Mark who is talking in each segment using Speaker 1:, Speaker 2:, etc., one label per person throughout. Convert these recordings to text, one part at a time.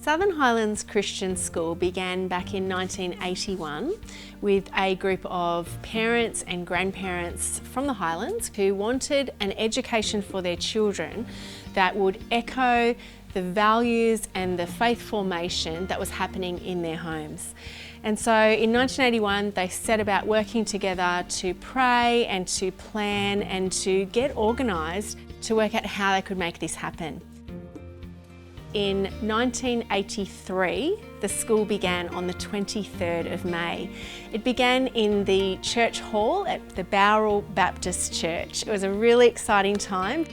Speaker 1: Southern Highlands Christian School began back in 1981 with a group of parents and grandparents from the Highlands who wanted an education for their children that would echo the values and the faith formation that was happening in their homes. And so in 1981 they set about working together to pray and to plan and to get organised to work out how they could make this happen. In 1983, the school began on the 23rd of May. It began in the church hall at the Bowral Baptist Church. It was a really exciting time.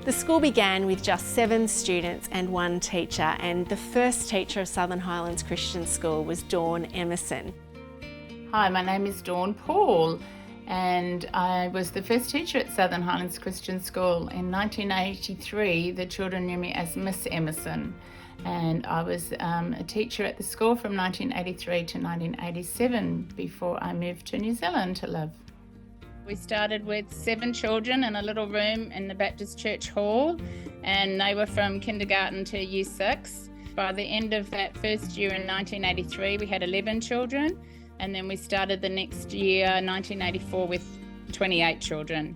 Speaker 1: The school began with just 7 students and 1 teacher, and the first teacher of Southern Highlands Christian School was Dawn Emerson.
Speaker 2: Hi, my name is Dawn Paul, and I was the first teacher at Southern Highlands Christian School. In 1983, the children knew me as Miss Emerson, and I was a teacher at the school from 1983 to 1987 before I moved to New Zealand to live. We started with 7 children in a little room in the Baptist Church Hall, and they were from kindergarten to year 6. By the end of that first year in 1983, we had 11 children. And then we started the next year, 1984, with 28 children.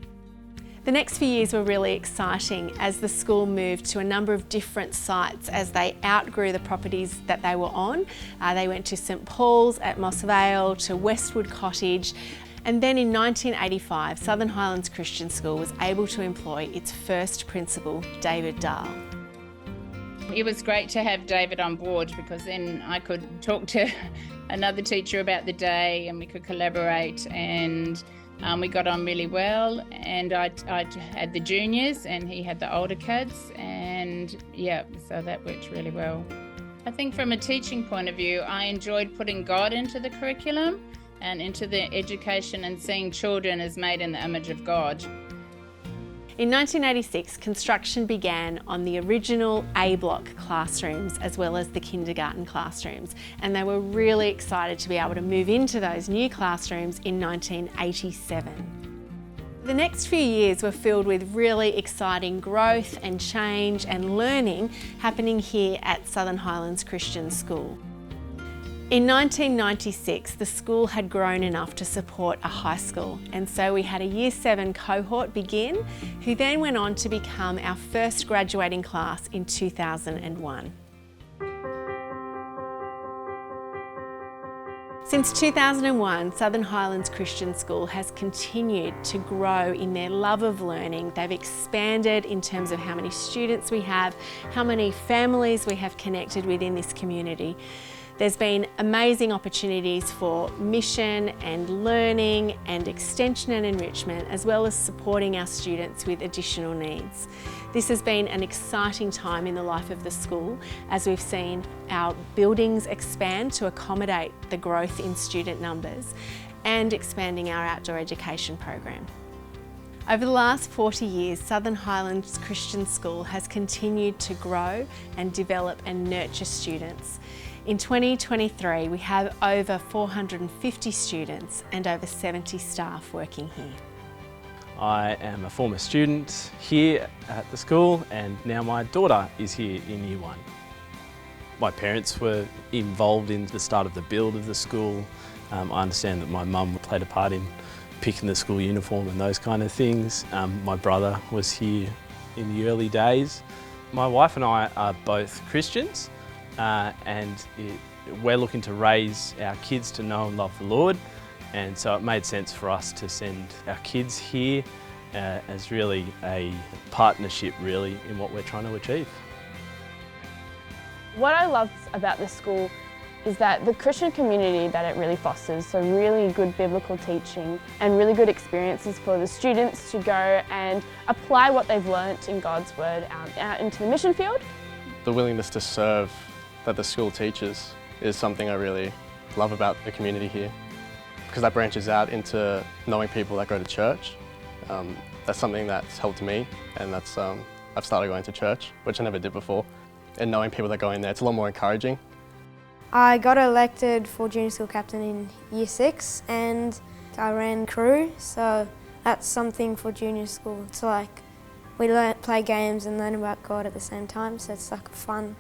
Speaker 1: The next few years were really exciting as the school moved to a number of different sites as they outgrew the properties that they were on. They went to St Paul's at Moss Vale, to Westwood Cottage, and then in 1985, Southern Highlands Christian School was able to employ its first principal, David Dahl.
Speaker 2: It was great to have David on board because then I could talk to another teacher about the day and we could collaborate, and we got on really well. And I had the juniors and he had the older kids, and yeah, so that worked really well. I think from a teaching point of view, I enjoyed putting God into the curriculum and into the education and seeing children as made in the image of God.
Speaker 1: In 1986, construction began on the original A block classrooms as well as the kindergarten classrooms, and they were really excited to be able to move into those new classrooms in 1987. The next few years were filled with really exciting growth and change and learning happening here at Southern Highlands Christian School. In 1996, the school had grown enough to support a high school, and so we had a Year 7 cohort begin, who then went on to become our first graduating class in 2001. Since 2001, Southern Highlands Christian School has continued to grow in their love of learning. They've expanded in terms of how many students we have, how many families we have connected with in this community. There's been amazing opportunities for mission and learning and extension and enrichment, as well as supporting our students with additional needs. This has been an exciting time in the life of the school as we've seen our buildings expand to accommodate the growth in student numbers and expanding our outdoor education program. Over the last 40 years, Southern Highlands Christian School has continued to grow and develop and nurture students. In 2023, we have over 450 students and over 70 staff working here.
Speaker 3: I am a former student here at the school, and now my daughter is here in Year 1. My parents were involved in the start of the build of the school. I understand that my mum played a part in picking the school uniform and those kind of things. My brother was here in the early days. My wife and I are both Christians, and we're looking to raise our kids to know and love the Lord, and so it made sense for us to send our kids here as really a partnership really in what we're trying to achieve.
Speaker 4: What I love about the school is that the Christian community that it really fosters, so really good biblical teaching and really good experiences for the students to go and apply what they've learnt in God's Word out into the mission field.
Speaker 5: The willingness to serve that the school teaches is something I really love about the community here, because that branches out into knowing people that go to church. That's something that's helped me, and that's I've started going to church, which I never did before, and knowing people that go in there, it's a lot more encouraging.
Speaker 6: I got elected for junior school captain in Year 6 and I ran crew, so that's something for junior school. It's like we play games and learn about God at the same time, so it's like a fun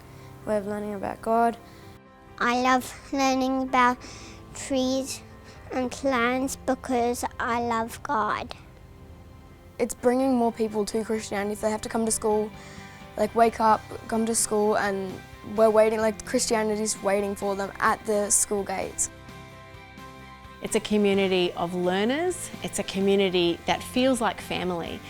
Speaker 6: way of learning about God.
Speaker 7: I love learning about trees and plants because I love God.
Speaker 8: It's bringing more people to Christianity. If they have to come to school, like wake up, come to school, and we're waiting, like Christianity's waiting for them at the school gates.
Speaker 1: It's a community of learners. It's a community that feels like family.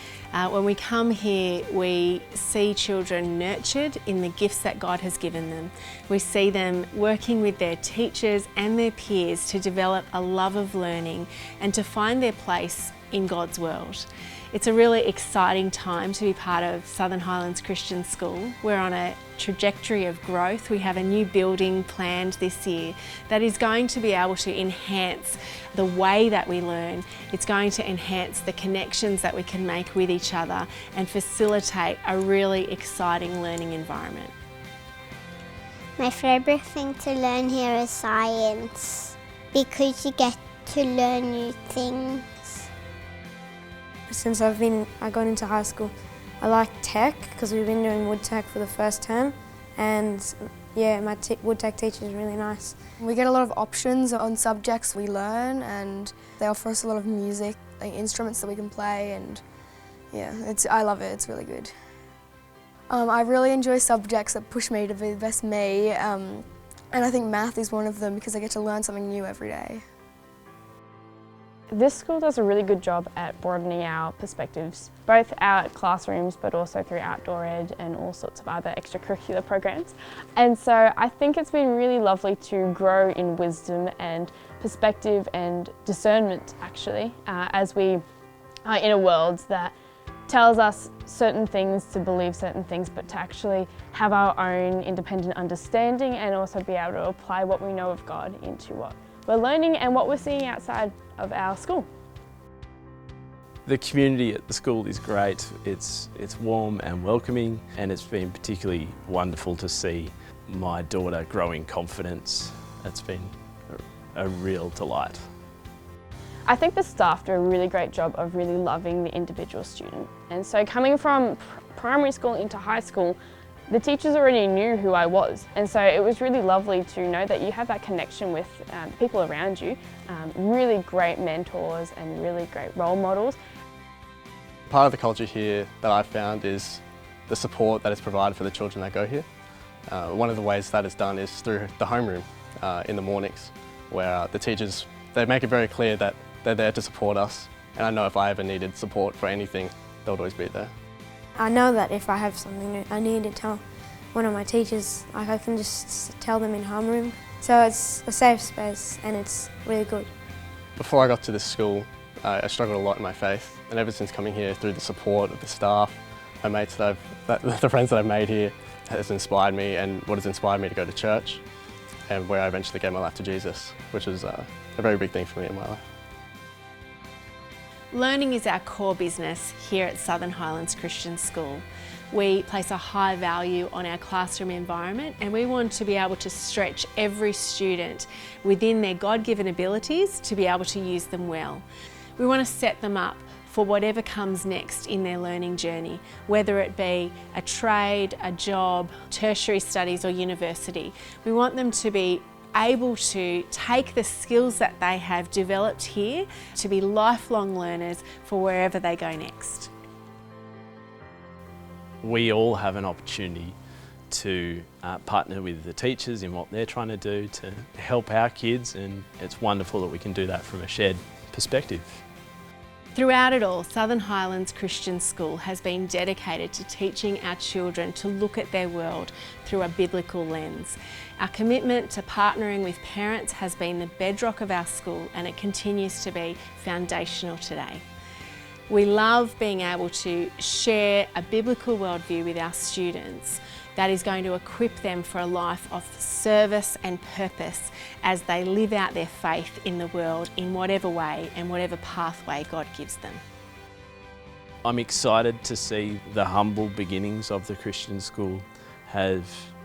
Speaker 1: When we come here, we see children nurtured in the gifts that God has given them. We see them working with their teachers and their peers to develop a love of learning and to find their place in God's world. It's a really exciting time to be part of Southern Highlands Christian School. We're on a trajectory of growth. We have a new building planned this year that is going to be able to enhance the way that we learn. It's going to enhance the connections that we can make with each other and facilitate a really exciting learning environment.
Speaker 7: My favourite thing to learn here is science because you get to learn new things.
Speaker 6: Since I got into high school, I like tech because we've been doing wood tech for the first term, and yeah, my wood tech teacher is really nice.
Speaker 8: We get a lot of options on subjects we learn, and they offer us a lot of music, like instruments that we can play, and yeah, I love it, it's really good. I really enjoy subjects that push me to be the best me, and I think math is one of them because I get to learn something new every day.
Speaker 4: This school does a really good job at broadening our perspectives, both out classrooms but also through outdoor ed and all sorts of other extracurricular programs. And so I think it's been really lovely to grow in wisdom and perspective and discernment actually, as we are in a world that tells us certain things to believe certain things, but to actually have our own independent understanding and also be able to apply what we know of God into what we're learning and what we're seeing outside of our school.
Speaker 3: The community at the school is great. It's warm and welcoming, and it's been particularly wonderful to see my daughter grow in confidence. It's been a real delight.
Speaker 4: I think the staff do a really great job of really loving the individual student. And so coming from primary school into high school, the teachers already knew who I was, and so it was really lovely to know that you have that connection with people around you, really great mentors and really great role models.
Speaker 5: Part of the culture here that I've found is the support that is provided for the children that go here. One of the ways that is done is through the homeroom in the mornings, where the teachers, they make it very clear that they're there to support us, and I know if I ever needed support for anything, they'll always be there.
Speaker 6: I know that if I have something I need to tell one of my teachers, I can just tell them in homeroom. So it's a safe space and it's really good.
Speaker 5: Before I got to this school, I struggled a lot in my faith, and ever since coming here, through the support of the staff, my mates the friends that I've made here, has inspired me, and what has inspired me to go to church, and where I eventually gave my life to Jesus, which is a very big thing for me in my life.
Speaker 1: Learning is our core business here at Southern Highlands Christian School. We place a high value on our classroom environment, and we want to be able to stretch every student within their God-given abilities to be able to use them well. We want to set them up for whatever comes next in their learning journey, whether it be a trade, a job, tertiary studies or university. We want them to be able to take the skills that they have developed here to be lifelong learners for wherever they go next.
Speaker 3: We all have an opportunity to partner with the teachers in what they're trying to do to help our kids, and it's wonderful that we can do that from a shared perspective.
Speaker 1: Throughout it all, Southern Highlands Christian School has been dedicated to teaching our children to look at their world through a biblical lens. Our commitment to partnering with parents has been the bedrock of our school, and it continues to be foundational today. We love being able to share a biblical worldview with our students that is going to equip them for a life of service and purpose as they live out their faith in the world in whatever way and whatever pathway God gives them.
Speaker 3: I'm excited to see the humble beginnings of the Christian school have,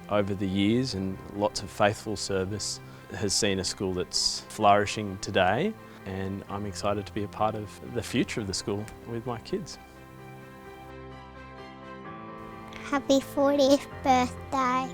Speaker 3: over the years and lots of faithful service, has seen a school that's flourishing today, and I'm excited to be a part of the future of the school with my kids.
Speaker 7: Happy 40th birthday.